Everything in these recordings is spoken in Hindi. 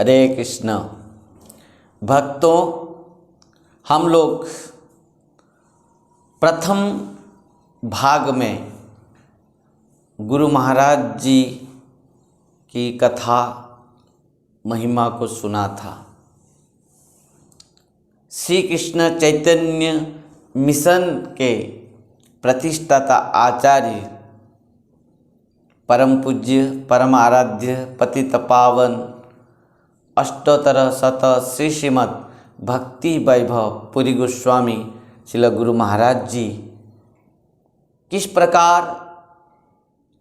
हरे कृष्ण। भक्तों, हम लोग प्रथम भाग में गुरु महाराज जी की कथा महिमा को सुना था। श्री कृष्ण चैतन्य मिशन के प्रतिष्ठाता आचार्य परम पूज्य परम आराध्य पतित पावन अष्टोत्तर शत श्री श्रीमद् भक्ति वैभव पुरी गोस्वामी श्रील गुरु महाराज जी किस प्रकार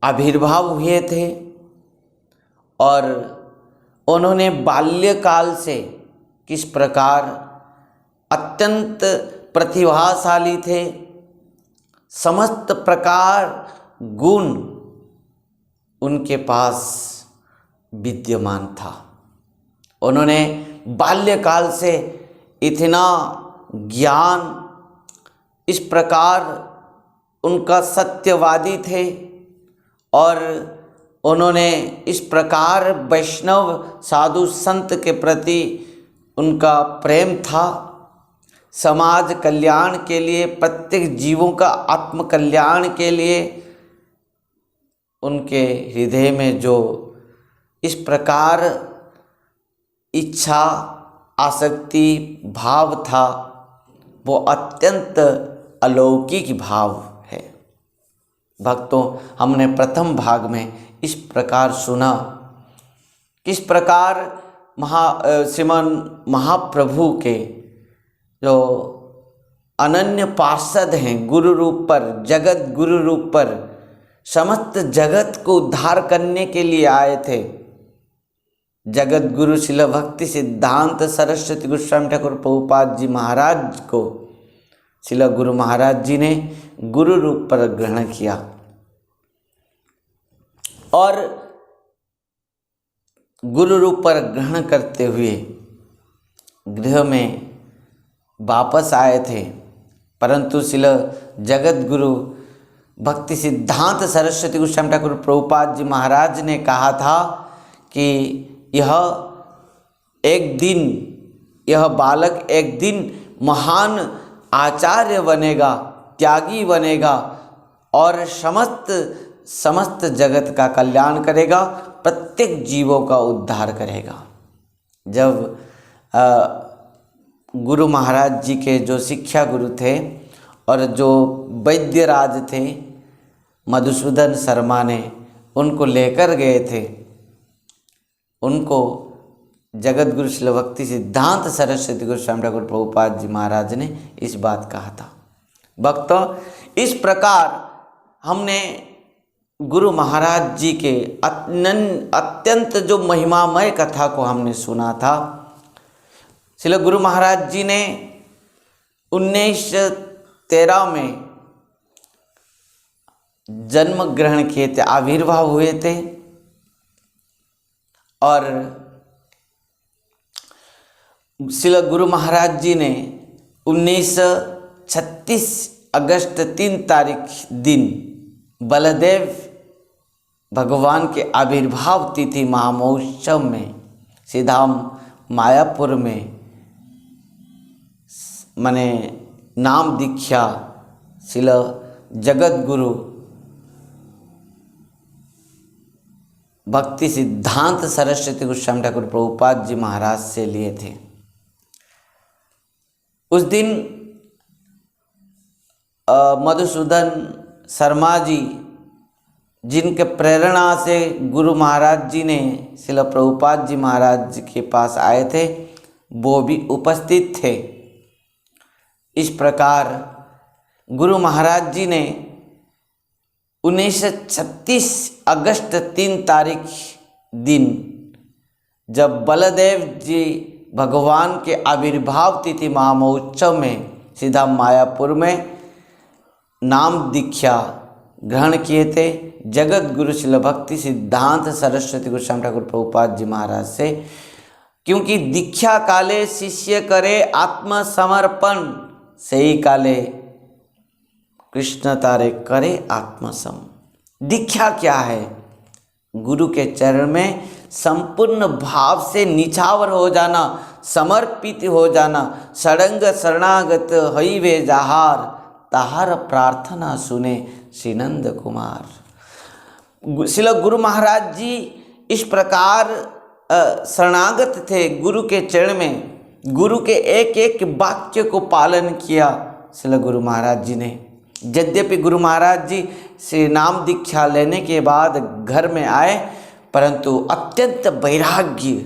आविर्भाव हुए थे और उन्होंने बाल्यकाल से किस प्रकार अत्यंत प्रतिभाशाली थे, समस्त प्रकार गुण उनके पास विद्यमान था। उन्होंने बाल्यकाल से इतना ज्ञान, इस प्रकार उनका सत्यवादी थे और उन्होंने इस प्रकार वैष्णव साधु संत के प्रति उनका प्रेम था। समाज कल्याण के लिए, प्रत्येक जीवों का आत्म कल्याण के लिए उनके हृदय में जो इस प्रकार इच्छा, आसक्ति भाव था, वो अत्यंत अलौकिक भाव है। भक्तों, हमने प्रथम भाग में इस प्रकार सुना किस प्रकार श्रीमान महाप्रभु के जो अनन्य पार्षद हैं, गुरु रूप पर, जगत गुरु रूप पर समस्त जगत को उद्धार करने के लिए आए थे। जगत गुरु श्रील भक्ति सिद्धांत सरस्वती गोस्वामी ठाकुर प्रभुपाद जी महाराज को श्रील गुरु महाराज जी ने गुरु रूप पर ग्रहण किया और गुरु रूप पर ग्रहण करते हुए गृह में वापस आए थे। परंतु श्रील जगत गुरु भक्ति सिद्धांत सरस्वती गोस्वामी ठाकुर प्रभुपाद जी महाराज ने कहा था कि यह बालक एक दिन महान आचार्य बनेगा, त्यागी बनेगा और समस्त जगत का कल्याण करेगा, प्रत्येक जीवों का उद्धार करेगा। जब गुरु महाराज जी के जो शिक्षा गुरु थे और जो वैद्यराज थे मधुसूदन शर्मा ने उनको लेकर गए थे, उनको जगत गुरु श्रील भक्ति सिद्धांत सरस्वती गोस्वामी ठाकुर प्रभुपाद जी महाराज ने इस बात कहा था। भक्तों, इस प्रकार हमने गुरु महाराज जी के अत्यंत जो महिमामय कथा को हमने सुना था। श्रील गुरु महाराज जी ने 1913 में जन्म ग्रहण किए थे, आविर्भाव हुए थे और श्रील गुरु महाराज जी ने 1936 अगस्त 3 तारीख दिन बलदेव भगवान के आविर्भाव तिथि महामहोत्सव में सीधा मायापुर में माने नाम दीक्षा श्रील जगत गुरु भक्ति सिद्धांत सरस्वती गोस्वामी ठाकुर प्रभुपाद जी महाराज से लिए थे। उस दिन मधुसूदन शर्मा जी, जिनके प्रेरणा से गुरु महाराज जी ने श्रील प्रभुपाद जी महाराज के पास आए थे, वो भी उपस्थित थे। इस प्रकार गुरु महाराज जी ने 1936 अगस्त 3 तारीख दिन जब बलदेव जी भगवान के आविर्भाव तिथि महामहोत्सव में सीधा मायापुर में नाम दीक्षा ग्रहण किए थे जगत गुरु श्रील भक्ति सिद्धांत सरस्वती गोस्वामी ठाकुर प्रभुपाद जी महाराज से। क्योंकि दीक्षा काले शिष्य करे आत्मसमर्पण, सही काले कृष्ण तारे करे आत्मसम। दीक्षा क्या है? गुरु के चरण में संपूर्ण भाव से निछावर हो जाना, समर्पित हो जाना। षडंग शरणागत हई वे जहार, तहार प्रार्थना सुने श्री नंद कुमार। श्रील गुरु महाराज जी इस प्रकार शरणागत थे गुरु के चरण में, गुरु के एक एक वाक्य को पालन किया श्रील गुरु महाराज जी ने। यद्यपि गुरु महाराज जी से नाम दीक्षा लेने के बाद घर में आए, परंतु अत्यंत वैराग्य,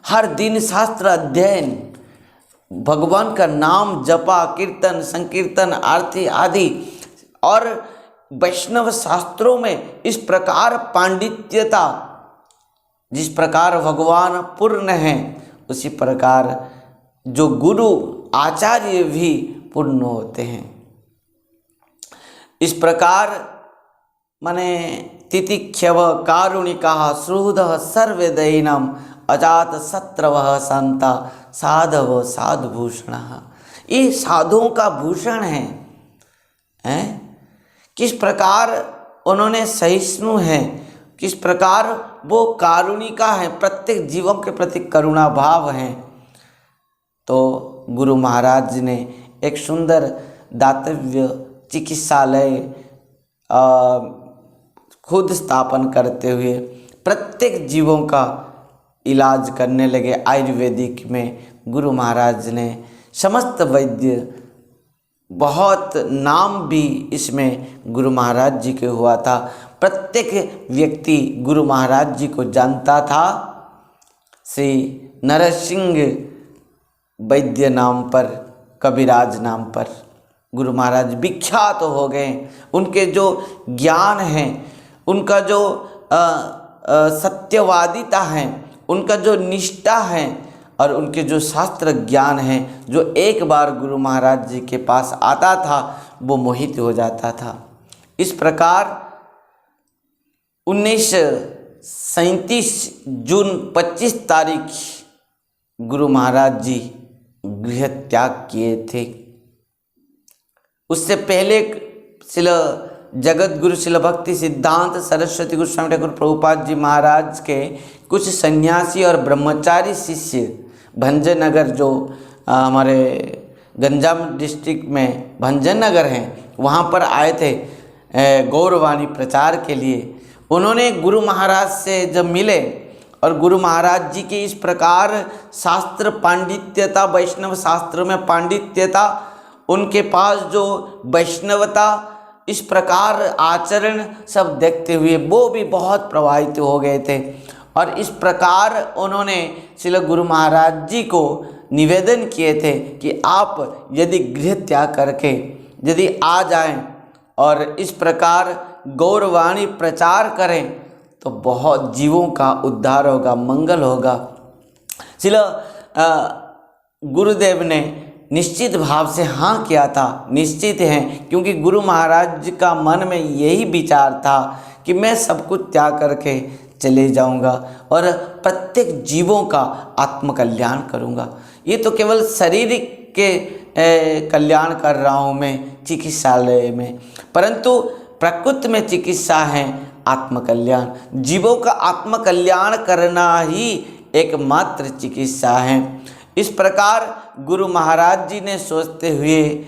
हर दिन शास्त्र अध्ययन, भगवान का नाम जपा, कीर्तन संकीर्तन आरती आदि, और वैष्णव शास्त्रों में इस प्रकार पांडित्यता, जिस प्रकार भगवान पूर्ण हैं उसी प्रकार जो गुरु आचार्य भी पूर्ण होते हैं। इस प्रकार माने तितिक्षव कारुणिका सुहृदः सर्वदैनम अजात शत्रवः संता साधव साधुभूषणः। ये साधुओं का भूषण है, किस प्रकार उन्होंने सहिष्णु हैं, किस प्रकार वो कारुणिका है, प्रत्येक जीवों के प्रति करुणा भाव है। तो गुरु महाराज ने एक सुंदर दातव्य चिकित्सालय खुद स्थापन करते हुए प्रत्येक जीवों का इलाज करने लगे। आयुर्वेदिक में गुरु महाराज ने समस्त वैद्य, बहुत नाम भी इसमें गुरु महाराज जी के हुआ था। प्रत्येक व्यक्ति गुरु महाराज जी को जानता था। श्री नरसिंह वैद्य नाम पर, कविराज नाम पर गुरु महाराज विख्यात तो हो गए। उनके जो ज्ञान हैं, उनका जो सत्यवादिता है, उनका जो निष्ठा है, और उनके जो शास्त्र ज्ञान है, जो एक बार गुरु महाराज जी के पास आता था वो मोहित हो जाता था। इस प्रकार 1937 जून 25 तारीख गुरु महाराज जी गृह त्याग किए थे। उससे पहले श्रील जगत गुरु श्रील भक्ति सिद्धांत सरस्वती गोस्वामी ठाकुर प्रभुपाद जी महाराज के कुछ सन्यासी और ब्रह्मचारी शिष्य भंजनगर, जो हमारे गंजाम डिस्ट्रिक्ट में भंजनगर हैं, वहाँ पर आए थे गौरवाणी प्रचार के लिए। उन्होंने गुरु महाराज से जब मिले और गुरु महाराज जी के इस प्रकार शास्त्र पांडित्यता, वैष्णव शास्त्र में पांडित्यता, उनके पास जो वैष्णवता, इस प्रकार आचरण सब देखते हुए वो भी बहुत प्रभावित हो गए थे। और इस प्रकार उन्होंने श्रील गुरु महाराज जी को निवेदन किए थे कि आप यदि गृह त्याग करके यदि आ जाएं और इस प्रकार गौरवाणी प्रचार करें तो बहुत जीवों का उद्धार होगा, मंगल होगा। श्रील गुरुदेव ने निश्चित भाव से हाँ किया था। निश्चित है, क्योंकि गुरु महाराज का मन में यही विचार था कि मैं सब कुछ त्याग करके चले जाऊंगा और प्रत्येक जीवों का आत्मकल्याण करूंगा। ये तो केवल शारीरिक के कल्याण कर रहा हूँ मैं चिकित्सालय में, परंतु प्रकृति में चिकित्सा है आत्मकल्याण। जीवों का आत्मकल्याण करना ही एकमात्र चिकित्सा है। इस प्रकार गुरु महाराज जी ने सोचते हुए,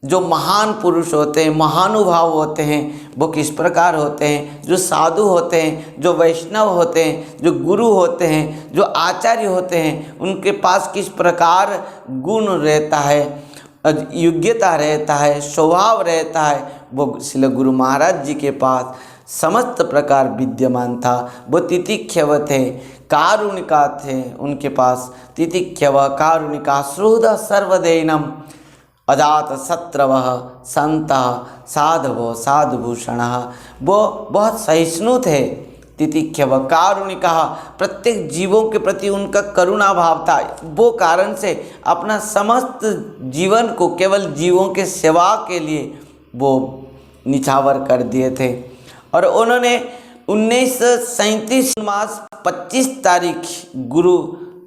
जो महान पुरुष होते हैं, महानुभाव होते हैं, वो किस प्रकार होते हैं, जो साधु होते हैं, जो वैष्णव होते हैं, जो गुरु होते हैं, जो आचार्य होते हैं, उनके पास किस प्रकार गुण रहता है, योग्यता रहता है, स्वभाव रहता है, वो श्री गुरु महाराज जी के पास समस्त प्रकार विद्यमान था। वो तितिक्षव थे, कारुणिका थे, उनके पास तितिक्षव कारुणिका सुहृद सर्वदैनम अजात शत्रवः संतः साधवो साधुभूषणः। वो बहुत सहिष्णु थे, तितिक्षव कारुणिका, प्रत्येक जीवों के प्रति उनका करुणा भाव था। वो कारण से अपना समस्त जीवन को केवल जीवों के सेवा के लिए वो निछावर कर दिए थे। और उन्होंने 1937 मास 25 तारीख गुरु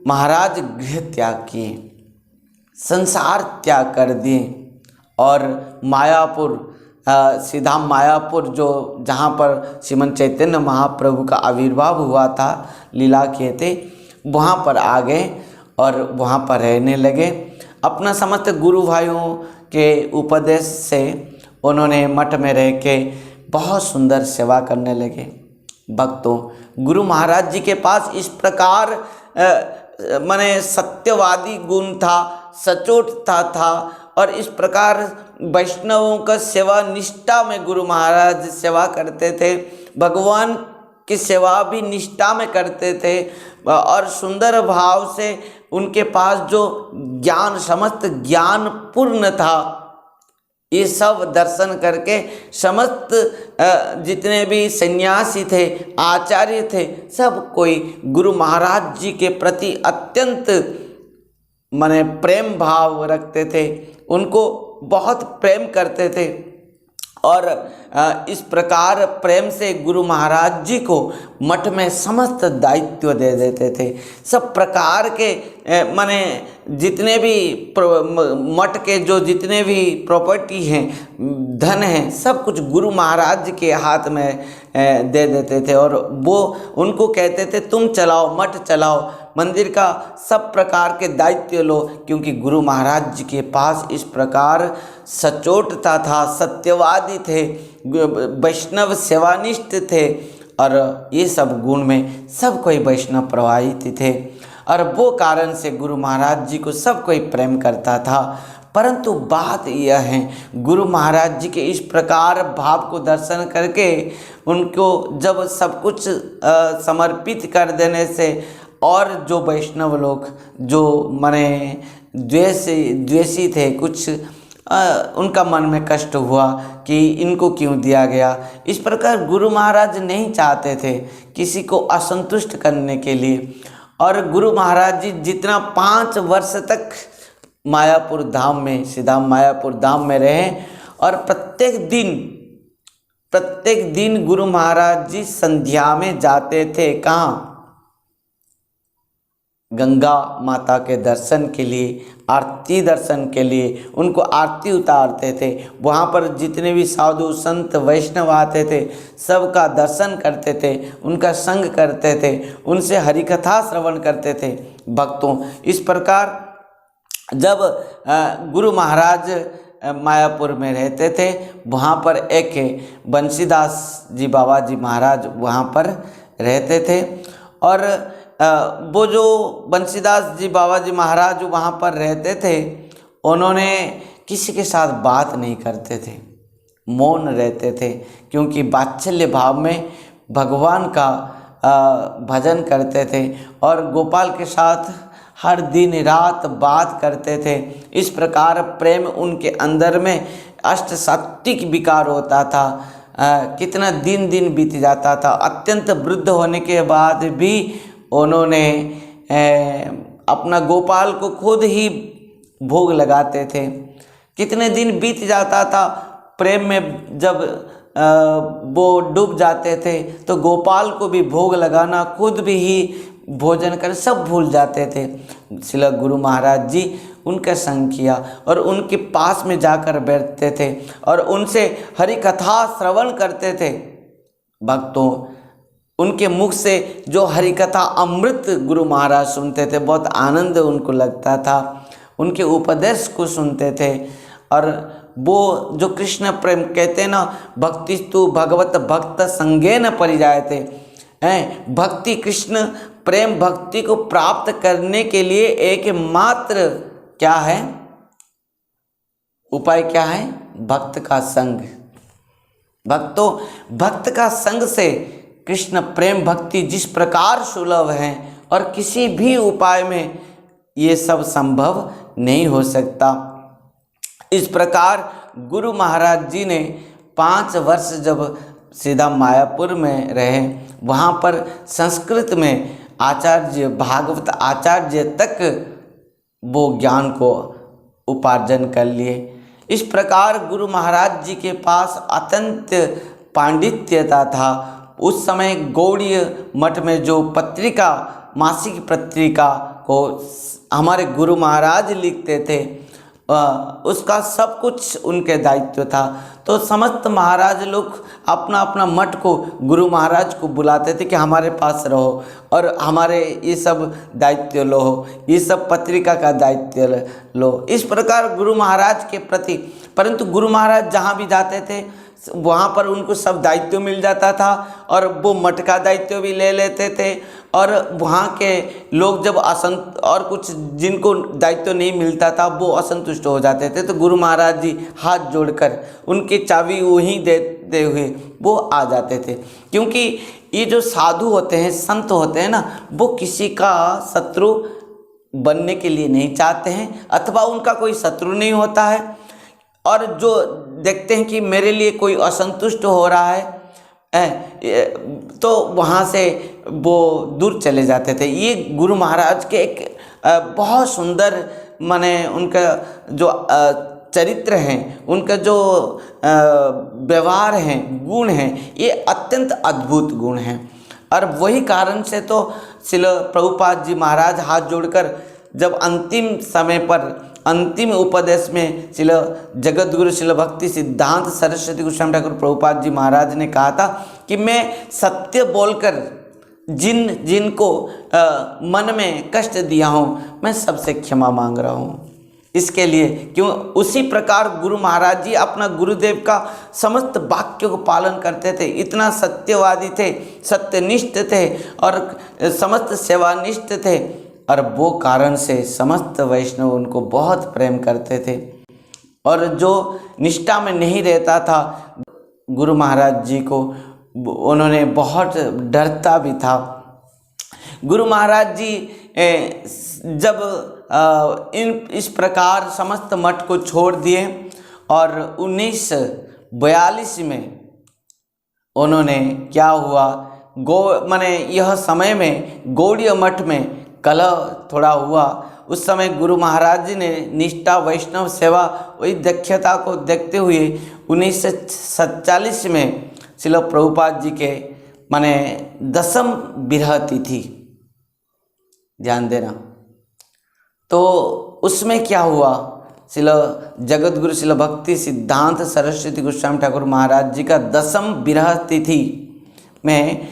महाराज गृह त्याग किए, संसार त्याग कर दिए और मायापुर सीधा मायापुर जो जहाँ पर श्रीमन चैतन्य महाप्रभु का आविर्भाव हुआ था, लीला किए थे, वहाँ पर आ गए और वहाँ पर रहने लगे। अपना समस्त गुरु भाइयों के उपदेश से उन्होंने मठ में रह के बहुत सुंदर सेवा करने लगे। भक्तों, गुरु महाराज जी के पास इस प्रकार माने सत्यवादी गुण था, सचोटता था और इस प्रकार वैष्णवों का सेवा निष्ठा में गुरु महाराज सेवा करते थे, भगवान की सेवा भी निष्ठा में करते थे और सुंदर भाव से उनके पास जो ज्ञान, समस्त ज्ञान पूर्ण था। ये सब दर्शन करके समस्त जितने भी सन्यासी थे, आचार्य थे, सब कोई गुरु महाराज जी के प्रति अत्यंत माने प्रेम भाव रखते थे, उनको बहुत प्रेम करते थे और इस प्रकार प्रेम से गुरु महाराज जी को मठ में समस्त दायित्व दे देते थे। सब प्रकार के माने जितने भी मठ के जो जितने भी प्रॉपर्टी हैं, धन हैं, सब कुछ गुरु महाराज के हाथ में दे देते थे और वो उनको कहते थे तुम चलाओ, मठ चलाओ, मंदिर का सब प्रकार के दायित्व लो, क्योंकि गुरु महाराज जी के पास इस प्रकार सचोटता था, सत्यवादी थे, वैष्णव सेवानिष्ठ थे और ये सब गुण में सब कोई वैष्णव प्रवाहित थे और वो कारण से गुरु महाराज जी को सब कोई प्रेम करता था। परंतु बात यह है, गुरु महाराज जी के इस प्रकार भाव को दर्शन करके उनको जब सब कुछ समर्पित कर देने से और जो वैष्णव लोग जो माने द्वेषी थे, कुछ उनका मन में कष्ट हुआ कि इनको क्यों दिया गया। इस प्रकार गुरु महाराज नहीं चाहते थे किसी को असंतुष्ट करने के लिए और गुरु महाराज जी जितना 5 वर्ष तक मायापुर धाम में, सीधा मायापुर धाम में रहे और प्रत्येक दिन गुरु महाराज जी संध्या में जाते थे। कहाँ? गंगा माता के दर्शन के लिए, आरती दर्शन के लिए, उनको आरती उतारते थे। वहाँ पर जितने भी साधु संत वैष्णव आते थे सबका दर्शन करते थे, उनका संग करते थे, उनसे हरिकथा श्रवण करते थे। भक्तों, इस प्रकार जब गुरु महाराज मायापुर में रहते थे, वहाँ पर एक बंसीदास जी बाबा जी महाराज वहाँ पर रहते थे और वो जो बंसीदास जी बाबा जी महाराज वहाँ पर रहते थे, उन्होंने किसी के साथ बात नहीं करते थे, मौन रहते थे, क्योंकि वात्सल्य भाव में भगवान का भजन करते थे और गोपाल के साथ हर दिन रात बात करते थे। इस प्रकार प्रेम उनके अंदर में अष्ट सात्विक विकार होता था। कितना दिन बीत जाता था। अत्यंत वृद्ध होने के बाद भी उन्होंने अपना गोपाल को खुद ही भोग लगाते थे। कितने दिन बीत जाता था, प्रेम में जब वो डूब जाते थे तो गोपाल को भी भोग लगाना, खुद भी ही भोजन कर सब भूल जाते थे। श्रील गुरु महाराज जी उनका संग किया और उनके पास में जाकर बैठते थे और उनसे हरि कथा श्रवण करते थे। भक्तों, उनके मुख से जो हरि कथा अमृत गुरु महाराज सुनते थे, बहुत आनंद उनको लगता था। उनके उपदेश को सुनते थे और वो जो कृष्ण प्रेम कहते हैं ना, भक्तिस्तु भगवत भक्त संगेन परिजायते, भक्ति कृष्ण प्रेम भक्ति को प्राप्त करने के लिए एकमात्र क्या है उपाय, क्या है? भक्त का संग। भक्तों, भक्त का संग से कृष्ण प्रेम भक्ति जिस प्रकार सुलभ है और किसी भी उपाय में ये सब संभव नहीं हो सकता। इस प्रकार गुरु महाराज जी ने 5 वर्ष जब सीधा मायापुर में रहे, वहाँ पर संस्कृत में आचार्य, भागवत आचार्य तक वो ज्ञान को उपार्जन कर लिए। इस प्रकार गुरु महाराज जी के पास अत्यंत पांडित्यता था। उस समय गौड़ीय मठ में जो पत्रिका, मासिक पत्रिका को हमारे गुरु महाराज लिखते थे, उसका सब कुछ उनके दायित्व था। तो समस्त महाराज लोग अपना अपना मठ को गुरु महाराज को बुलाते थे कि हमारे पास रहो और हमारे ये सब दायित्व लो, ये सब पत्रिका का दायित्व लो। इस प्रकार गुरु महाराज के प्रति, परंतु गुरु महाराज जहाँ भी जाते थे वहाँ पर उनको सब दायित्व मिल जाता था और वो मठ का दायित्व भी ले लेते थे। और वहाँ के लोग जब और कुछ जिनको दायित्व नहीं मिलता था वो असंतुष्ट हो जाते थे, तो गुरु महाराज जी हाथ जोड़कर उनकी चाबी वहीं देते हुए वो आ जाते थे। क्योंकि ये जो साधु होते हैं, संत होते हैं ना, वो किसी का शत्रु बनने के लिए नहीं चाहते हैं अथवा उनका कोई शत्रु नहीं होता है। और जो देखते हैं कि मेरे लिए कोई असंतुष्ट हो रहा है तो वहाँ से वो दूर चले जाते थे। ये गुरु महाराज के एक बहुत सुंदर माने उनका जो चरित्र हैं, उनका जो व्यवहार हैं, गुण हैं, ये अत्यंत अद्भुत गुण हैं। और वही कारण से तो श्रील प्रभुपाद जी महाराज हाथ जोड़कर जब अंतिम समय पर अंतिम उपदेश में श्रील जगत गुरु श्रील भक्ति सिद्धांत सरस्वती गोस्वामी ठाकुर प्रभुपाद जी महाराज ने कहा था कि मैं सत्य बोलकर जिनको मन में कष्ट दिया हूँ मैं सबसे क्षमा मांग रहा हूँ। इसके लिए क्यों उसी प्रकार गुरु महाराज जी अपना गुरुदेव का समस्त वाक्य को पालन करते थे, इतना सत्यवादी थे, सत्यनिष्ठ थे और समस्त सेवानिष्ठ थे। और वो कारण से समस्त वैष्णव उनको बहुत प्रेम करते थे। और जो निष्ठा में नहीं रहता था गुरु महाराज जी को उन्होंने बहुत डरता भी था। गुरु महाराज जी जब इस प्रकार समस्त मठ को छोड़ दिए और 1942 में उन्होंने क्या हुआ माने यह समय में गौड़ीय मठ में कलह थोड़ा हुआ। उस समय गुरु महाराज जी ने निष्ठा वैष्णव सेवा वही दक्षता को देखते हुए 1947 में श्रील प्रभुपाद जी के माने 10वीं विरह तिथि, ध्यान देना, तो उसमें क्या हुआ, श्रील जगत गुरु श्रील भक्ति सिद्धांत सरस्वती गोस्वामी ठाकुर महाराज जी का 10वीं विरह तिथि में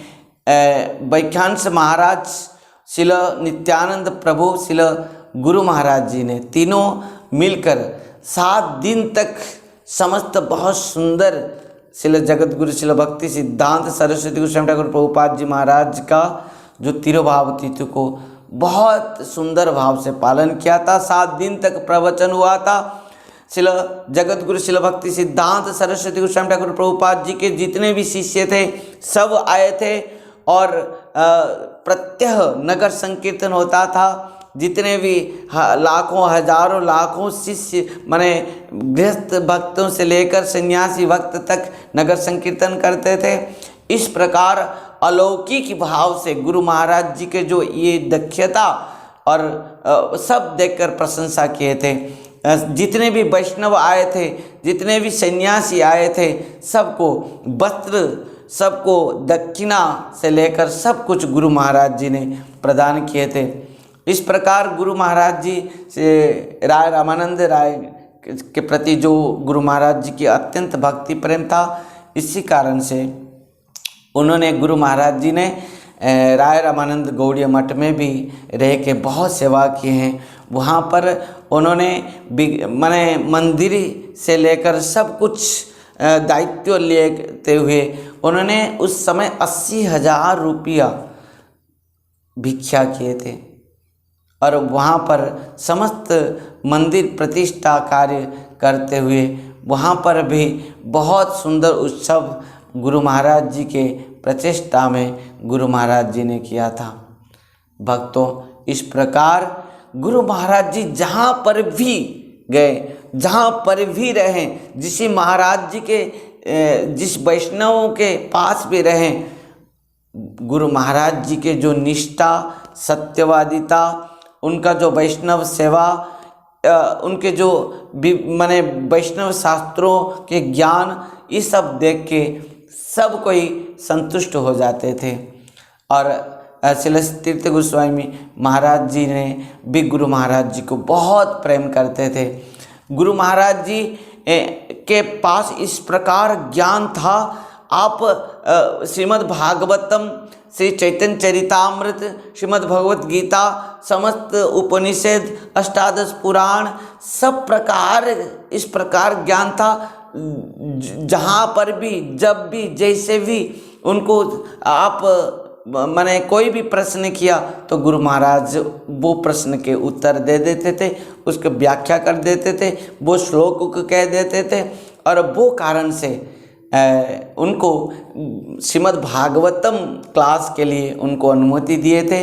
वैख्यांश महाराज श्रील नित्यानंद प्रभु श्रील गुरु महाराज जी ने तीनों मिलकर 7 दिन तक समस्त बहुत सुंदर श्रील जगत गुरु श्रील भक्ति सिद्धांत सरस्वती गोस्वामी ठाकुर प्रभुपाद जी महाराज का जो तिरुभाव तिथि को बहुत सुंदर भाव से पालन किया था। 7 दिन तक प्रवचन हुआ था। श्रील जगत गुरु श्रील भक्ति सिद्धांत सरस्वती गोस्वामी ठाकुर प्रभुपाद जी के जितने भी शिष्य थे सब आए थे और प्रत्यह नगर संकीर्तन होता था। जितने भी लाखों हजारों लाखों शिष्य माने गृहस्थ भक्तों से लेकर सन्यासी भक्त तक नगर संकीर्तन करते थे। इस प्रकार अलौकिक भाव से गुरु महाराज जी के जो ये दक्षता और सब देखकर प्रशंसा किए थे। जितने भी वैष्णव आए थे, जितने भी सन्यासी आए थे, सबको वस्त्र, सबको दक्षिणा से लेकर सब कुछ गुरु महाराज जी ने प्रदान किए थे। इस प्रकार गुरु महाराज जी से राय रामानंद राय के प्रति जो गुरु महाराज जी की अत्यंत भक्ति प्रेम था, इसी कारण से उन्होंने गुरु महाराज जी ने राय रामानंद गौड़ीय मठ में भी रह के बहुत सेवा की हैं। वहाँ पर उन्होंने माने मंदिर से लेकर सब कुछ दायित्व लेते हुए उन्होंने उस समय 80,000 रुपया भिक्षा किए थे और वहाँ पर समस्त मंदिर प्रतिष्ठा कार्य करते हुए वहाँ पर भी बहुत सुंदर उत्सव गुरु महाराज जी के प्रचेष्टा में गुरु महाराज जी ने किया था। भक्तों, इस प्रकार गुरु महाराज जी जहाँ पर भी गए, जहाँ पर भी रहें, जिस महाराज जी के जिस वैष्णवों के पास भी रहें, गुरु महाराज जी के जो निष्ठा, सत्यवादिता, उनका जो वैष्णव सेवा, उनके जो माने वैष्णव शास्त्रों के ज्ञान, ये सब देख के सब कोई संतुष्ट हो जाते थे। और श्रील तीर्थ गोस्वामी महाराज जी ने भी गुरु महाराज जी को बहुत प्रेम करते थे। गुरु महाराज जी के पास इस प्रकार ज्ञान था। आप श्रीमद् भागवतम, श्री चैतन्य चरितामृत, श्रीमद् भगवत गीता, समस्त उपनिषद, अष्टादश पुराण, सब प्रकार इस प्रकार ज्ञान था। जहाँ पर भी, जब भी, जैसे भी उनको आप माने कोई भी प्रश्न किया तो गुरु महाराज वो प्रश्न के उत्तर दे देते थे, उसकी व्याख्या कर देते थे, वो श्लोक को कह देते थे। और वो कारण से उनको श्रीमद् भागवतम क्लास के लिए उनको अनुमति दिए थे।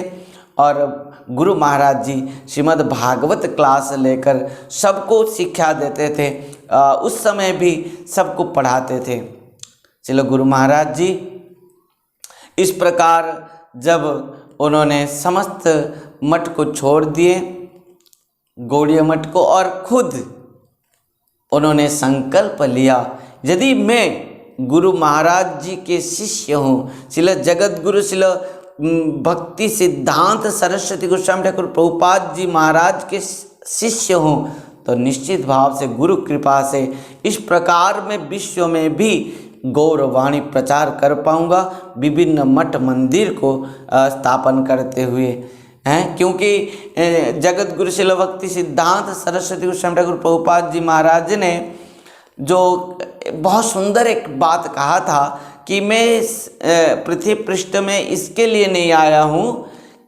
और गुरु महाराज जी श्रीमद् भागवत क्लास लेकर सबको शिक्षा देते थे, उस समय भी सबको पढ़ाते थे। चलो, गुरु महाराज जी इस प्रकार जब उन्होंने समस्त मठ को छोड़ दिए, गौड़ीय मठ को, और खुद उन्होंने संकल्प लिया, यदि मैं गुरु महाराज जी के शिष्य हूँ, श्रील जगत गुरु श्रील भक्ति सिद्धांत सरस्वती गोस्वामी ठाकुर प्रभुपाद जी महाराज के शिष्य हूँ, तो निश्चित भाव से गुरु कृपा से इस प्रकार में विश्व में भी गौरवाणी प्रचार कर पाऊँगा, विभिन्न मठ मंदिर को स्थापन करते हुए हैं। क्योंकि जगत गुरु श्रील भक्ति सिद्धांत सरस्वती गोस्वामी ठाकुर प्रभुपाद जी महाराज ने जो बहुत सुंदर एक बात कहा था कि मैं पृथ्वी पृष्ठ में इसके लिए नहीं आया हूँ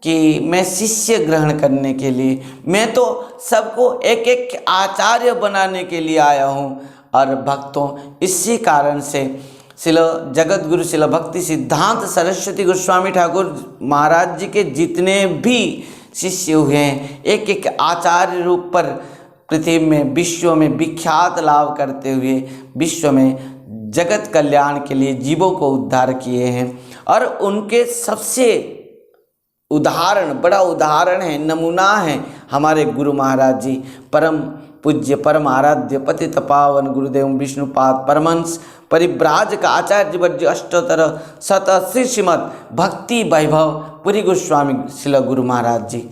कि मैं शिष्य ग्रहण करने के लिए, मैं तो सबको एक एक आचार्य बनाने के लिए आया हूँ। और भक्तों, इसी कारण से श्रील जगत गुरु श्रील भक्ति सिद्धांत सरस्वती गोस्वामी ठाकुर महाराज जी के जितने भी शिष्य हुए हैं, एक एक आचार्य रूप पर पृथ्वी में, विश्व में विख्यात लाभ करते हुए विश्व में जगत कल्याण के लिए जीवों को उद्धार किए हैं। और उनके सबसे उदाहरण, बड़ा उदाहरण है, नमूना है हमारे गुरु महाराज जी, परम पूज्य परम आराध्य पतित पावन गुरुदेव विष्णुपाद परमहंस परिव्राजक आचार्य वर्य अष्टोत्तर शत श्रीमद् भक्ति वैभव पुरी गोस्वामी श्रील गुरु महाराज जी।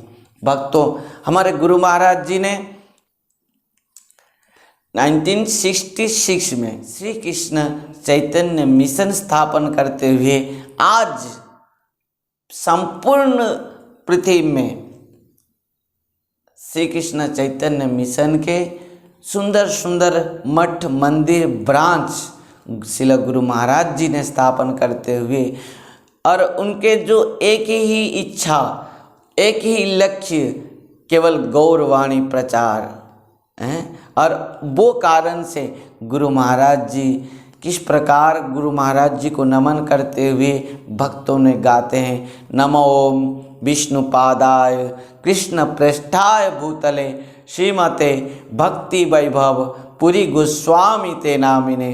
भक्तों, हमारे गुरु महाराज जी ने 1966 में श्री कृष्ण चैतन्य मिशन स्थापन करते हुए आज संपूर्ण पृथ्वी में श्री कृष्ण चैतन्य मिशन के सुंदर सुंदर मठ मंदिर ब्रांच श्रील गुरु महाराज जी ने स्थापन करते हुए, और उनके जो एक ही इच्छा, एक ही लक्ष्य, केवल गौरवाणी प्रचार है। और वो कारण से गुरु महाराज जी किस प्रकार गुरु महाराज जी को नमन करते हुए भक्तों ने गाते हैं, नमो विष्णुपादाय कृष्ण प्रेष्ठाय भूतले श्रीमते भक्ति वैभव पुरी गोस्वामी ते नामिने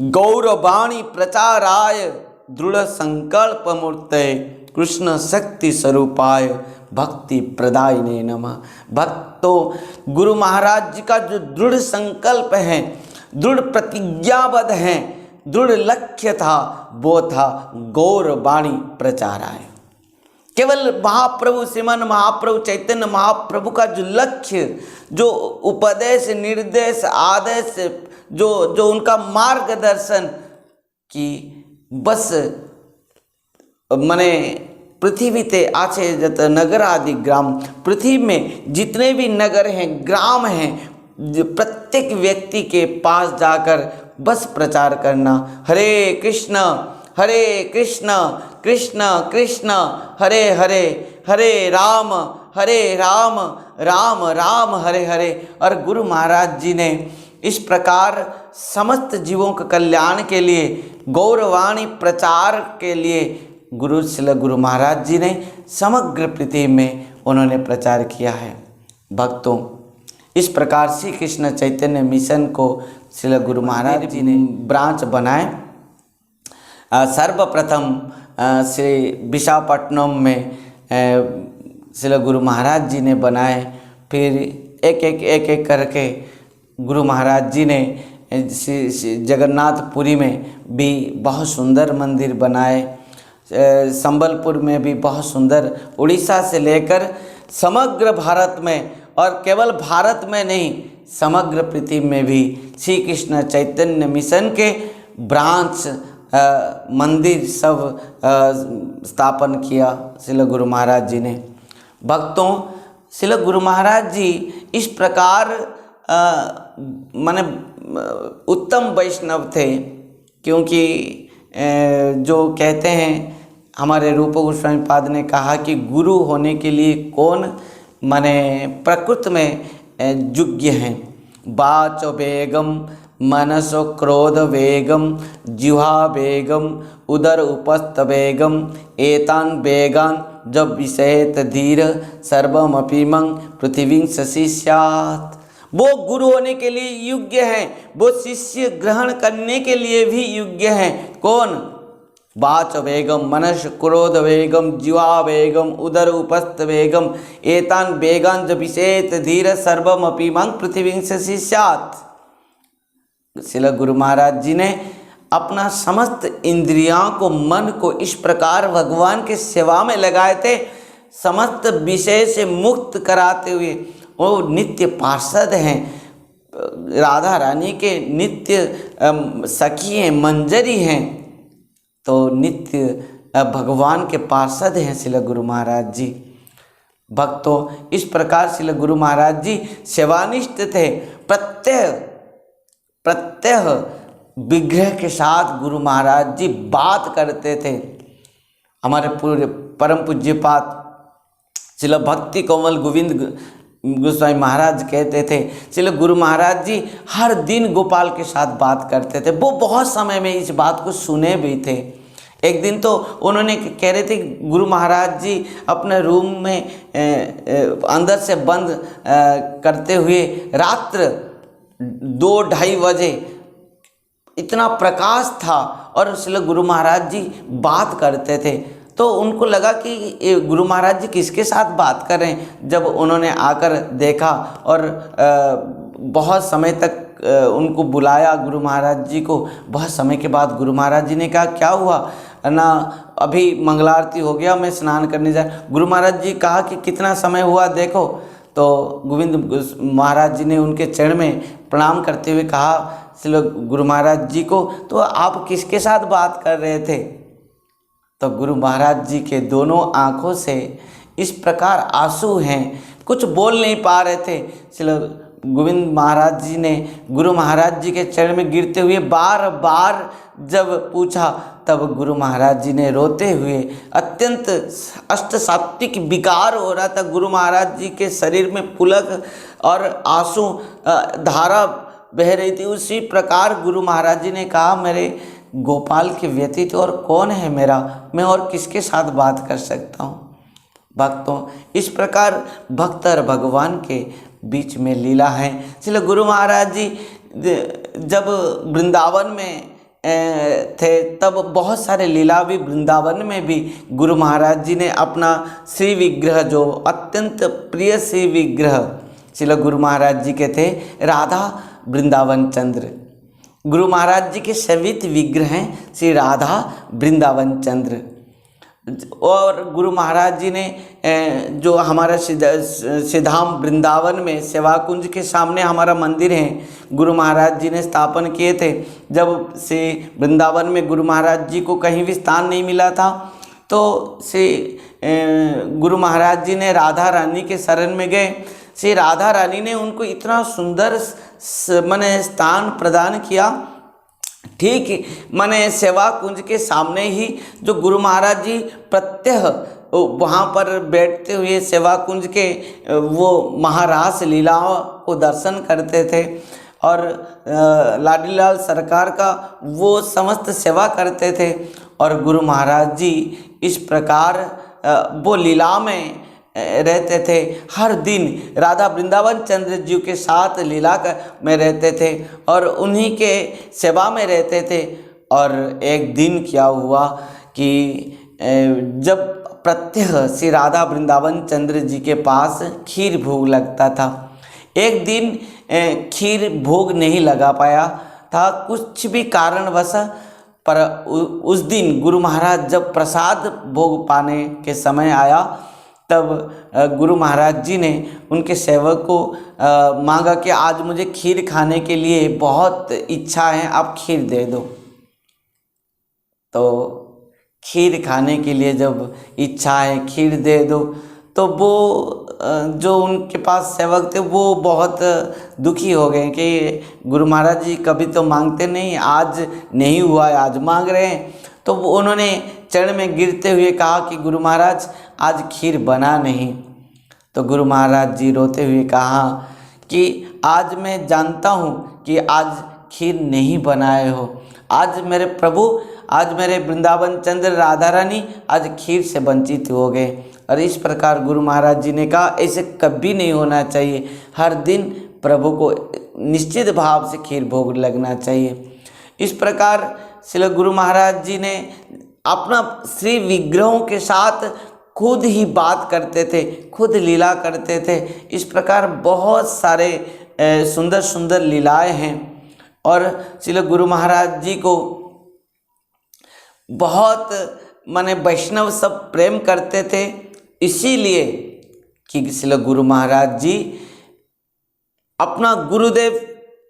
गौरवाणी प्रचाराय दृढ़ संकल्प मूर्ते कृष्ण शक्ति स्वरूपाय भक्ति प्रदायिने नमः। भक्तों, गुरु महाराज जी का जो दृढ़ संकल्प है, दृढ़ प्रतिज्ञाबद्ध है, दृढ़ लक्ष्य था, वो था गौरवाणी प्रचाराय। केवल महाप्रभु श्रीमन महाप्रभु चैतन्य महाप्रभु का जो लक्ष्य, जो उपदेश निर्देश आदेश, जो उनका मार्गदर्शन की बस मने पृथ्वी ते आछे जत नगर आदि ग्राम, पृथ्वी में जितने भी नगर हैं, ग्राम हैं, प्रत्येक व्यक्ति के पास जाकर बस प्रचार करना, हरे कृष्ण कृष्ण कृष्ण हरे हरे, हरे राम राम राम हरे हरे। और गुरु महाराज जी ने इस प्रकार समस्त जीवों के कल्याण के लिए, गौरवाणी प्रचार के लिए गुरु महाराज जी ने समग्र पृथ्वी में उन्होंने प्रचार किया है। भक्तों, इस प्रकार श्री कृष्ण चैतन्य मिशन को श्री गुरु महाराज जी ने ब्रांच बनाए। सर्वप्रथम श्री विशाखापट्टनम में श्री गुरु महाराज जी ने बनाए, फिर एक एक करके गुरु महाराज जी ने जगन्नाथपुरी में भी बहुत सुंदर मंदिर बनाए, संबलपुर में भी बहुत सुंदर, उड़ीसा से लेकर समग्र भारत में, और केवल भारत में नहीं, समग्र पृथ्वी में भी श्री कृष्ण चैतन्य मिशन के ब्रांच मंदिर सब स्थापन किया श्रील गुरु महाराज जी ने। भक्तों, श्रील गुरु महाराज जी इस प्रकार माने उत्तम वैष्णव थे, क्योंकि जो कहते हैं हमारे रूप गोस्वामी पाद ने कहा कि गुरु होने के लिए कौन माने प्रकृति में योग्य हैं। वाच वेगम, मनसो क्रोध वेगम, जिह्वा वेगम, उदर उपस्थ वेगम, एतान वेगान जब विषयत धीर सर्वमपीमं पृथ्वी शशि स्यात्। वो गुरु होने के लिए योग्य हैं, वो शिष्य ग्रहण करने के लिए भी योग्य हैं। कौन? वाच वेगम, मनस क्रोध वेगम, जिह्वा वेगम, उदर उपस्थ वेगम, एतान वेगान जब विषयत धीर सर्वमपीमं पृथ्वी शशि स्यात्। श्रील गुरु महाराज जी ने अपना समस्त इंद्रियों को, मन को इस प्रकार भगवान के सेवा में लगाए थे, समस्त विषय से मुक्त कराते हुए। वो नित्य पार्षद हैं, राधा रानी के नित्य सखी हैं, मंजरी हैं, तो नित्य भगवान के पार्षद हैं श्रील गुरु महाराज जी। भक्तों, इस प्रकार श्रील गुरु महाराज जी सेवानिष्ठ थे। प्रत्यह विग्रह के साथ गुरु महाराज जी बात करते थे। हमारे पूरे परम पूज्यपाद श्रील भक्ति कोमल गोविंद गोस्वामी महाराज कहते थे, श्रील गुरु महाराज जी हर दिन गोपाल के साथ बात करते थे। वो बहुत समय में इस बात को सुने भी थे। एक दिन तो उन्होंने कह रहे थे, गुरु महाराज जी अपने रूम में अंदर से बंद करते हुए रात्र 2-2:30 बजे इतना प्रकाश था और श्रील गुरु महाराज जी बात करते थे। तो उनको लगा कि गुरु महाराज जी किसके साथ बात कर रहे हैं। जब उन्होंने आकर देखा और बहुत समय तक उनको बुलाया गुरु महाराज जी को, बहुत समय के बाद गुरु महाराज जी ने कहा, क्या हुआ ना, अभी मंगलारती हो गया, मैं स्नान करने जा। गुरु महाराज जी कहा कि कितना समय हुआ देखो। तो गोविंद महाराज जी ने उनके चरण में प्रणाम करते हुए कहा श्रील गुरु महाराज जी को, तो आप किसके साथ बात कर रहे थे। तो गुरु महाराज जी के दोनों आँखों से इस प्रकार आंसू हैं, कुछ बोल नहीं पा रहे थे। श्रील गोविंद महाराज जी ने गुरु महाराज जी के चरण में गिरते हुए बार बार जब पूछा, तब गुरु महाराज जी ने रोते हुए, अत्यंत अष्ट सात्विक विकार हो रहा था गुरु महाराज जी के शरीर में, पुलक और आंसू धारा बह रही थी। उसी प्रकार गुरु महाराज जी ने कहा, मेरे गोपाल के व्यतीत और कौन है मेरा, मैं और किसके साथ बात कर सकता हूँ। भक्तों, इस प्रकार भक्त और भगवान के बीच में लीला है। इसलिए गुरु महाराज जी जब वृंदावन में थे, तब बहुत सारे लीला भी वृंदावन में भी गुरु महाराज जी ने अपना श्री विग्रह, जो अत्यंत प्रिय श्री विग्रह श्रील गुरु महाराज जी के थे, राधा वृंदावन चंद्र। गुरु महाराज जी के सवित विग्रह हैं श्री राधा वृंदावन चंद्र। और गुरु महाराज जी ने जो हमारा सिद्धाम वृंदावन में सेवा कुंज के सामने हमारा मंदिर है, गुरु महाराज जी ने स्थापन किए थे। जब से वृंदावन में गुरु महाराज जी को कहीं भी स्थान नहीं मिला था, तो श्री गुरु महाराज जी ने राधा रानी के शरण में गए। श्री राधा रानी ने उनको इतना सुंदर माने स्थान प्रदान किया। ठीक माने सेवा कुंज के सामने ही जो गुरु महाराज जी प्रत्यह वहाँ पर बैठते हुए सेवा कुंज के वो महारास लीलाओं को दर्शन करते थे और लाडीलाल सरकार का वो समस्त सेवा करते थे। और गुरु महाराज जी इस प्रकार वो लीला में रहते थे, हर दिन राधा वृंदावन चंद्र जी के साथ लीला में रहते थे और उन्हीं के सेवा में रहते थे। और एक दिन क्या हुआ कि जब प्रत्यह श्री राधा वृंदावन चंद्र जी के पास खीर भोग लगता था, एक दिन खीर भोग नहीं लगा पाया था कुछ भी कारणवश, पर उस दिन गुरु महाराज जब प्रसाद भोग पाने के समय आया, तब गुरु महाराज जी ने उनके सेवक को मांगा कि आज मुझे खीर खाने के लिए बहुत इच्छा है, आप खीर दे दो। तो खीर खाने के लिए जब इच्छा है खीर दे दो, तो वो जो उनके पास सेवक थे वो बहुत दुखी हो गए कि गुरु महाराज जी कभी तो मांगते नहीं, आज नहीं हुआ है, आज मांग रहे हैं। तो उन्होंने चरण में गिरते हुए कहा कि गुरु महाराज आज खीर बना नहीं। तो गुरु महाराज जी रोते हुए कहा कि आज मैं जानता हूँ कि आज खीर नहीं बनाए हो, आज मेरे प्रभु, आज मेरे वृंदावन चंद्र राधा रानी आज खीर से वंचित हो गए। और इस प्रकार गुरु महाराज जी ने कहा ऐसे कभी नहीं होना चाहिए, हर दिन प्रभु को निश्चित भाव से खीर भोग लगना चाहिए। इस प्रकार श्री गुरु महाराज जी ने अपना श्री विग्रहों के साथ खुद ही बात करते थे, खुद लीला करते थे। इस प्रकार बहुत सारे सुंदर सुंदर लीलाएं हैं। और श्री गुरु महाराज जी को बहुत माने वैष्णव सब प्रेम करते थे, इसीलिए कि श्री गुरु महाराज जी अपना गुरुदेव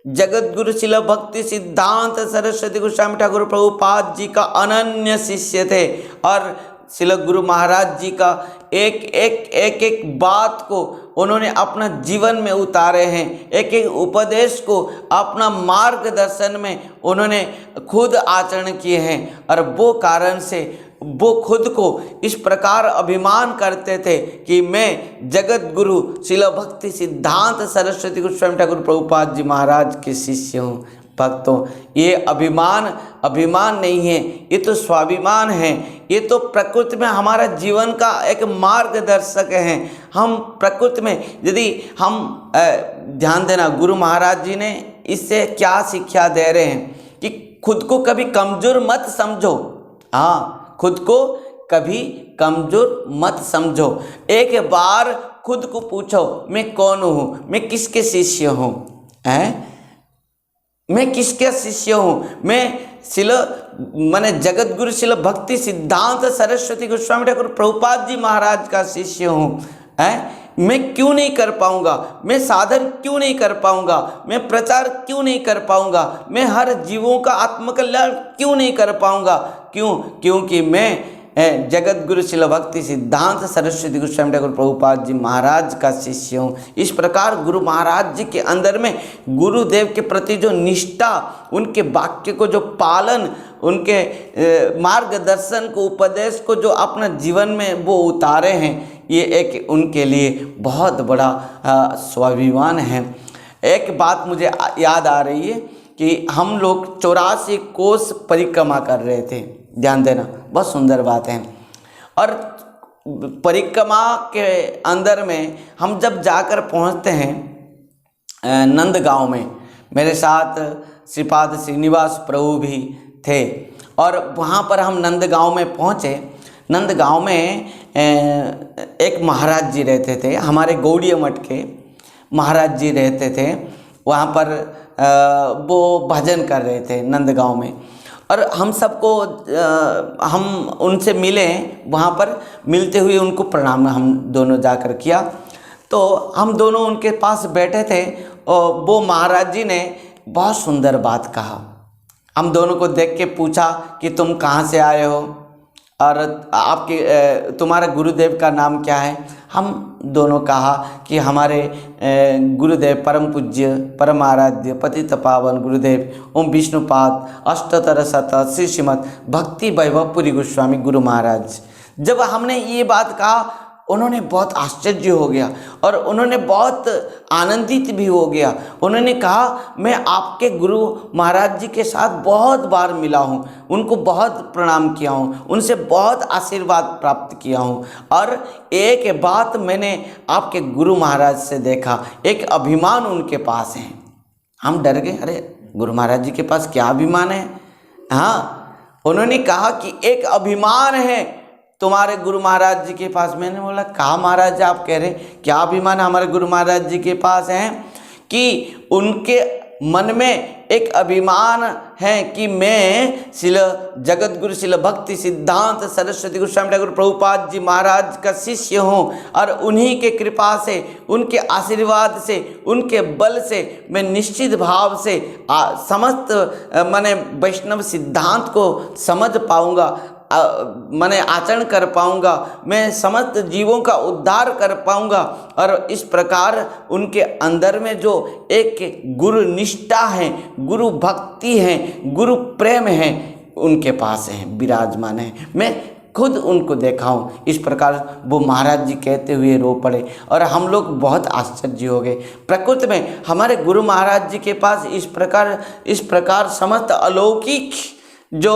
जगत गुरु शिला भक्ति सिद्धांत सरस्वती गोस्वामी ठाकुर प्रभुपाद जी का अनन्य शिष्य थे। और श्री गुरु महाराज जी का एक बात को उन्होंने अपना जीवन में उतारे हैं, एक एक उपदेश को अपना मार्गदर्शन में उन्होंने खुद आचरण किए हैं। और वो कारण से वो खुद को इस प्रकार अभिमान करते थे कि मैं जगत गुरु शिला भक्ति सिद्धांत सरस्वती गोस्वामी ठाकुर प्रभुपाद जी महाराज के शिष्य हूँ। भक्तों, ये अभिमान नहीं है, ये तो स्वाभिमान है। ये तो प्रकृति में हमारा जीवन का एक मार्गदर्शक है। हम प्रकृति में यदि हम ध्यान देना, गुरु महाराज जी ने इससे क्या शिक्षा दे रहे हैं कि खुद को कभी कमजोर मत समझो। हाँ, खुद को कभी कमजोर मत समझो। एक बार खुद को पूछो, मैं कौन हूँ, मैं किसके शिष्य हूँ, मैं किसके शिष्य हूँ। मैं माने जगत गुरु शिला भक्ति सिद्धांत सरस्वती गोस्वामी ठाकुर प्रभुपाद जी महाराज का शिष्य हूँ। मैं क्यों नहीं कर पाऊँगा, मैं साधन क्यों नहीं कर पाऊँगा, मैं प्रचार क्यों नहीं कर पाऊँगा, मैं हर जीवों का आत्मकल्याण क्यों नहीं कर पाऊँगा। क्योंकि मैं जगत गुरु शिला भक्ति सिद्धांत सरस्वती गोस्वामी ठाकुर प्रभुपाद जी महाराज का शिष्य हूँ। इस प्रकार गुरु महाराज जी के अंदर में गुरुदेव के प्रति जो निष्ठा, उनके वाक्य को जो पालन, उनके मार्गदर्शन को, उपदेश को जो अपना जीवन में वो उतारे हैं, ये एक उनके लिए बहुत बड़ा स्वाभिमान है। एक बात मुझे याद आ रही है कि हम लोग 84 कोस परिक्रमा कर रहे थे, ध्यान देना, बहुत सुंदर बात है। और परिक्रमा के अंदर में हम जब जाकर पहुंचते हैं नंदगांव में, मेरे साथ श्रीपाद श्रीनिवास प्रभु भी थे। और वहाँ पर हम नंदगांव में पहुँचे। नंदगांव में एक महाराज जी रहते थे, हमारे गौड़ीय मठ के महाराज जी रहते थे। वहाँ पर वो भजन कर रहे थे नंदगांव में। और हम सबको हम उनसे मिले, वहाँ पर मिलते हुए उनको प्रणाम हम दोनों जाकर किया। तो हम दोनों उनके पास बैठे थे और वो महाराज जी ने बहुत सुंदर बात कहा। हम दोनों को देख के पूछा कि तुम कहाँ से आए हो और आपके तुम्हारे गुरुदेव का नाम क्या है। हम दोनों कहा कि हमारे गुरुदेव परम पूज्य परम आराध्य पतित पावन गुरुदेव ओम विष्णुपाद अष्टोत्तर शत श्री श्रीमद भक्ति वैभव पुरी गोस्वामी गुरु महाराज। जब हमने ये बात कहा, उन्होंने बहुत आश्चर्य हो गया और उन्होंने बहुत आनंदित भी हो गया। उन्होंने कहा, मैं आपके गुरु महाराज जी के साथ बहुत बार मिला हूँ, उनको बहुत प्रणाम किया हूँ, उनसे बहुत आशीर्वाद प्राप्त किया हूँ। और एक बात मैंने आपके गुरु महाराज से देखा, एक अभिमान उनके पास है। हम डर गए, अरे गुरु महाराज जी के पास क्या अभिमान है। हाँ, उन्होंने कहा कि एक अभिमान है तुम्हारे गुरु महाराज जी के पास। मैंने बोला, कहाँ महाराज जी आप कह रहे, क्या अभिमान हमारे गुरु महाराज जी के पास है? कि उनके मन में एक अभिमान है कि मैं शिल जगत गुरु शिल भक्ति सिद्धांत सरस्वती गोस्वामी ठाकुर प्रभुपाद जी महाराज का शिष्य हूँ और उन्हीं के कृपा से, उनके आशीर्वाद से, उनके बल से मैं निश्चित भाव से समस्त माने वैष्णव सिद्धांत को समझ पाऊँगा, मैंने आचरण कर पाऊंगा, मैं समस्त जीवों का उद्धार कर पाऊंगा। और इस प्रकार उनके अंदर में जो एक गुरु निष्ठा है, गुरु भक्ति है, गुरु प्रेम है, उनके पास है, विराजमान है। मैं खुद उनको देखा हूँ। इस प्रकार वो महाराज जी कहते हुए रो पड़े और हम लोग बहुत आश्चर्य हो गए। प्रकृति में हमारे गुरु महाराज जी के पास इस प्रकार समस्त अलौकिक जो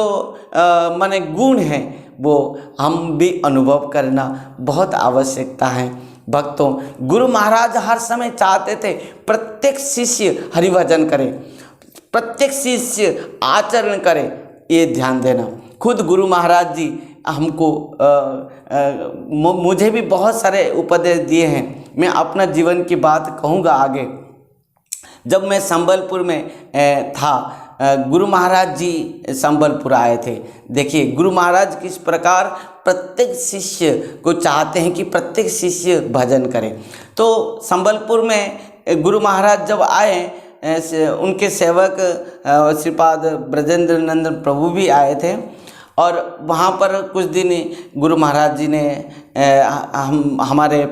माने गुण हैं वो हम भी अनुभव करना बहुत आवश्यकता है। भक्तों, गुरु महाराज हर समय चाहते थे प्रत्येक शिष्य हरिभजन करे, प्रत्येक शिष्य आचरण करे। ये ध्यान देना। खुद गुरु महाराज जी हमको मुझे भी बहुत सारे उपदेश दिए हैं। मैं अपना जीवन की बात कहूँगा आगे। जब मैं संबलपुर में था, गुरु महाराज जी संबलपुर आए थे। देखिए गुरु महाराज किस प्रकार प्रत्येक शिष्य को चाहते हैं कि प्रत्येक शिष्य भजन करे। तो संबलपुर में गुरु महाराज जब आए, उनके सेवक श्रीपाद ब्रजेंद्र नंदन प्रभु भी आए थे और वहाँ पर कुछ दिन गुरु महाराज जी ने हमारे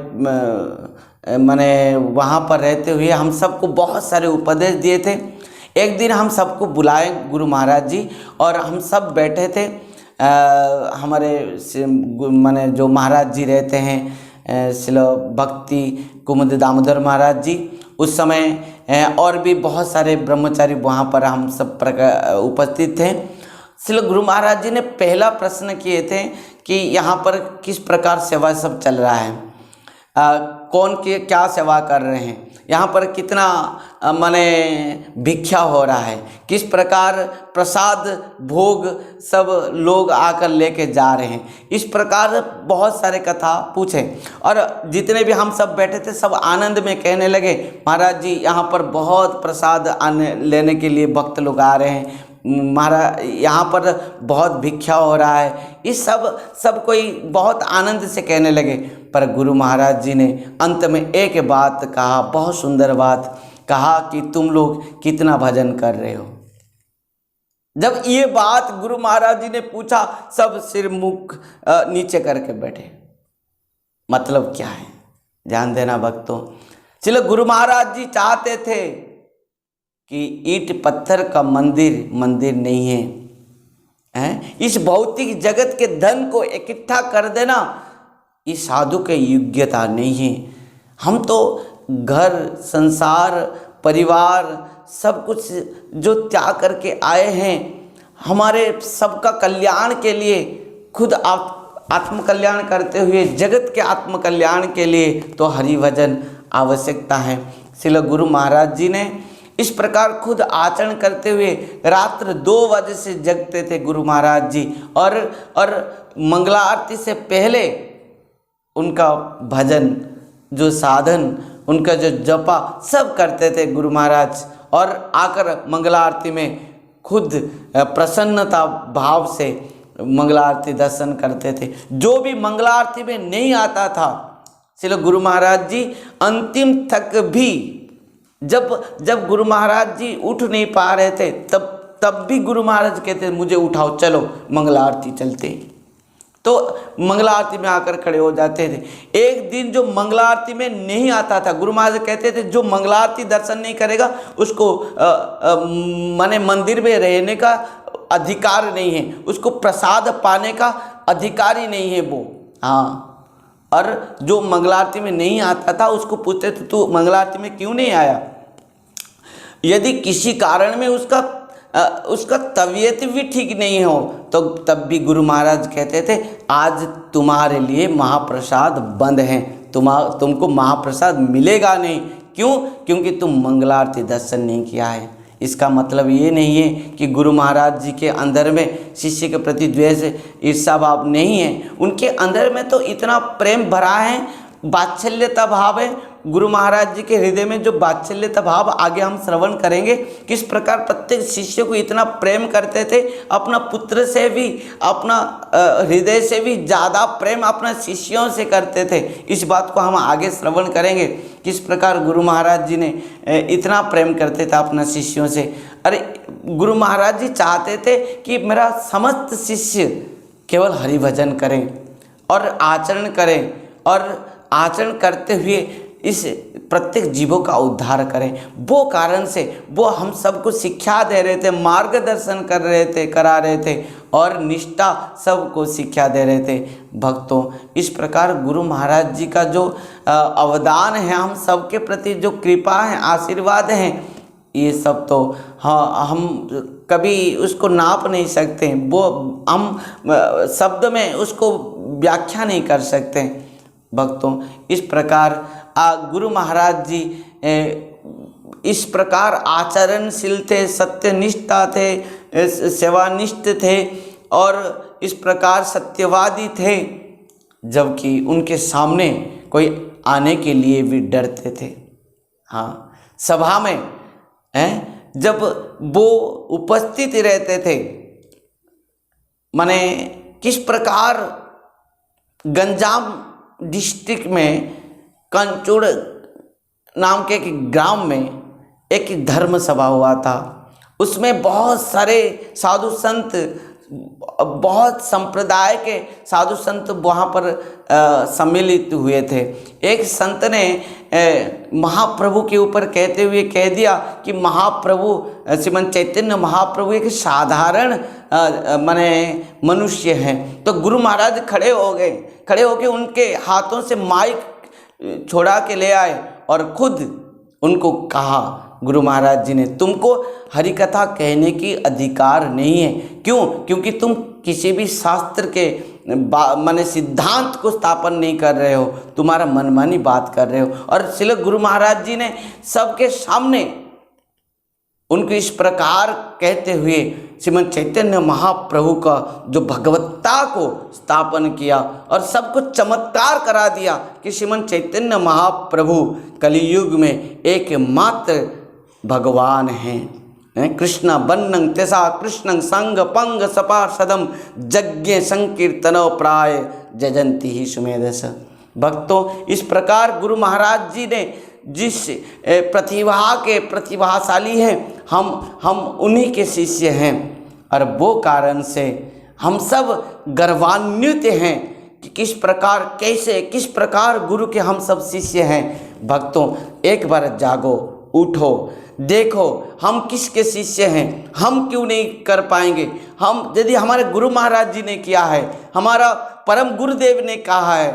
माने वहाँ पर रहते हुए हम सबको बहुत सारे उपदेश दिए थे। एक दिन हम सबको बुलाए गुरु महाराज जी और हम सब बैठे थे। हमारे माने जो महाराज जी रहते हैं शिल भक्ति कुमुद दामोदर महाराज जी, उस समय और भी बहुत सारे ब्रह्मचारी वहाँ पर हम सब उपस्थित थे। शिल गुरु महाराज जी ने पहला प्रश्न किए थे कि यहाँ पर किस प्रकार सेवा सब चल रहा है, कौन के क्या सेवा कर रहे हैं, यहाँ पर कितना माने भिक्षा हो रहा है, किस प्रकार प्रसाद भोग सब लोग आकर लेके जा रहे हैं। इस प्रकार बहुत सारे कथा पूछे और जितने भी हम सब बैठे थे सब आनंद में कहने लगे, महाराज जी यहाँ पर बहुत प्रसाद आने लेने के लिए भक्त लोग आ रहे हैं, महाराज यहाँ पर बहुत भिक्षा हो रहा है। इस सब कोई बहुत आनंद से कहने लगे। पर गुरु महाराज जी ने अंत में एक बात कहा, बहुत सुंदर बात कहा कि तुम लोग कितना भजन कर रहे हो। जब ये बात गुरु महाराज जी ने पूछा, सब सिर मुख नीचे करके बैठे। मतलब क्या है, ध्यान देना भक्तों। चलो गुरु महाराज जी चाहते थे कि ईंट पत्थर का मंदिर नहीं है, इस भौतिक जगत के धन को इकट्ठा कर देना इस साधु के योग्यता नहीं है। हम तो घर संसार परिवार सब कुछ जो त्याग करके आए हैं, हमारे सबका कल्याण के लिए, खुद आत्म कल्याण करते हुए जगत के आत्म कल्याण के लिए तो हरि भजन आवश्यकता है। श्रील गुरु महाराज जी ने इस प्रकार खुद आचरण करते हुए रात्र 2 बजे से जगते थे गुरु महाराज जी और मंगला आरती से पहले उनका भजन जो साधन, उनका जो जपा सब करते थे गुरु महाराज। और आकर मंगला आरती में खुद प्रसन्नता भाव से मंगला आरती दर्शन करते थे। जो भी मंगला आरती में नहीं आता था, श्री गुरु महाराज जी अंतिम तक भी जब गुरु महाराज जी उठ नहीं पा रहे थे तब भी गुरु महाराज कहते मुझे उठाओ, चलो मंगला आरती चलते। तो मंगला आरती में आकर खड़े हो जाते थे। एक दिन जो मंगला आरती में नहीं आता था, गुरु महाराज कहते थे जो मंगला आरती दर्शन नहीं करेगा उसको माने मंदिर में रहने का अधिकार नहीं है, उसको प्रसाद पाने का अधिकार ही नहीं है वो। हाँ, और जो मंगला आरती में नहीं आता था उसको पूछते थे तू मंगला आरती में क्यों नहीं आया। यदि किसी कारण में उसका तबीयत भी ठीक नहीं हो तो तब भी गुरु महाराज कहते थे आज तुम्हारे लिए महाप्रसाद बंद है, तुमको महाप्रसाद मिलेगा नहीं। क्यों? क्योंकि तुम मंगला आरती दर्शन नहीं किया है। इसका मतलब ये नहीं है कि गुरु महाराज जी के अंदर में शिष्य के प्रति द्वेष ईर्षा भाव नहीं है। उनके अंदर में तो इतना प्रेम भरा है, वात्सल्यता भाव है, गुरु महाराज जी के हृदय में जो वात्सल्यता भाव आगे हम श्रवण करेंगे, किस प्रकार प्रत्येक शिष्य को इतना प्रेम करते थे, अपना पुत्र से भी, अपना हृदय से भी ज़्यादा प्रेम अपना शिष्यों से करते थे। इस बात को हम आगे श्रवण करेंगे, किस प्रकार गुरु महाराज जी ने इतना प्रेम करते थे अपना शिष्यों से। अरे गुरु महाराज जी चाहते थे कि मेरा समस्त शिष्य केवल हरि भजन करें और आचरण करें, और आचरण करते हुए इस प्रत्येक जीवों का उद्धार करें। वो कारण से वो हम सबको शिक्षा दे रहे थे, मार्गदर्शन करा रहे थे और निष्ठा सबको शिक्षा दे रहे थे। भक्तों, इस प्रकार गुरु महाराज जी का जो अवदान है, हम सबके प्रति जो कृपा है, आशीर्वाद हैं, ये सब तो हाँ हम कभी उसको नाप नहीं सकते, वो हम शब्द में उसको व्याख्या नहीं कर सकते। भक्तों, इस प्रकार गुरु महाराज जी इस प्रकार आचरणशील थे, सत्यनिष्ठा थे, सेवानिष्ठ थे और इस प्रकार सत्यवादी थे, जबकि उनके सामने कोई आने के लिए भी डरते थे। हाँ, सभा में जब वो उपस्थित रहते थे, माने किस प्रकार गंजाम डिस्ट्रिक्ट में कंचुड़ नाम के एक ग्राम में एक धर्म सभा हुआ था। उसमें बहुत सारे साधु संत, बहुत संप्रदाय के साधु संत वहाँ पर सम्मिलित हुए थे। एक संत ने महाप्रभु के ऊपर कहते हुए कह दिया कि महाप्रभु श्रीमन चैतन्य महाप्रभु एक साधारण माने मनुष्य हैं। तो गुरु महाराज खड़े होके उनके हाथों से माइक छोड़ा के ले आए और खुद उनको कहा, गुरु महाराज जी ने, तुमको हरि कथा कहने की अधिकार नहीं है। क्यों? क्योंकि तुम किसी भी शास्त्र के माने सिद्धांत को स्थापन नहीं कर रहे हो, तुम्हारा मनमानी बात कर रहे हो। और श्रील गुरु महाराज जी ने सबके सामने उनको इस प्रकार कहते हुए श्रीमन चैतन्य महाप्रभु का जो भगवत्ता को स्थापन किया और सबको चमत्कार करा दिया कि श्रीमन चैतन्य महाप्रभु कलियुग में एकमात्र भगवान हैं। कृष्ण बन्नं त्यसा कृष्णं संग पंग सपार्षदम यज्ञ संकीर्तनो प्राय जजंती ही सुमेधस। भक्तों, इस प्रकार गुरु महाराज जी ने जिस प्रतिभा के प्रतिभाशाली हैं, हम उन्हीं के शिष्य हैं और वो कारण से हम सब गर्वान्वित हैं कि किस प्रकार गुरु के हम सब शिष्य हैं। भक्तों, एक बार जागो, उठो, देखो हम किसके शिष्य हैं, हम क्यों नहीं कर पाएंगे। हम यदि हमारे गुरु महाराज जी ने किया है, हमारा परम गुरुदेव ने कहा है,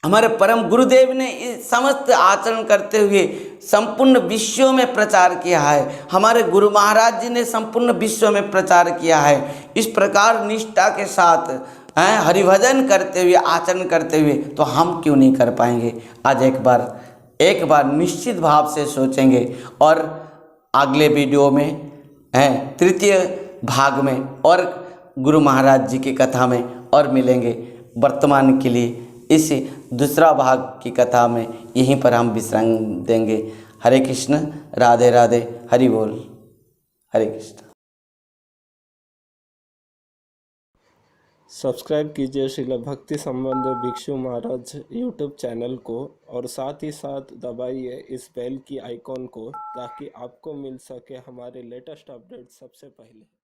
हमारे परम गुरुदेव ने इस समस्त आचरण करते हुए संपूर्ण विश्व में प्रचार किया है, हमारे गुरु महाराज जी ने संपूर्ण विश्व में प्रचार किया है। इस प्रकार निष्ठा के साथ हरिभजन करते हुए, आचरण करते हुए, तो हम क्यों नहीं कर पाएंगे। आज एक बार निश्चित भाव से सोचेंगे और अगले वीडियो में तृतीय भाग में और गुरु महाराज जी की कथा में और मिलेंगे। वर्तमान के लिए इस दूसरा भाग की कथा में यहीं पर हम विश्राम देंगे। हरे कृष्ण, राधे राधे, हरि बोल, हरे कृष्ण। सब्सक्राइब कीजिए श्रील भक्ति संबंध भिक्षु महाराज यूट्यूब चैनल को और साथ ही साथ दबाइए इस बेल की आइकॉन को ताकि आपको मिल सके हमारे लेटेस्ट अपडेट सबसे पहले।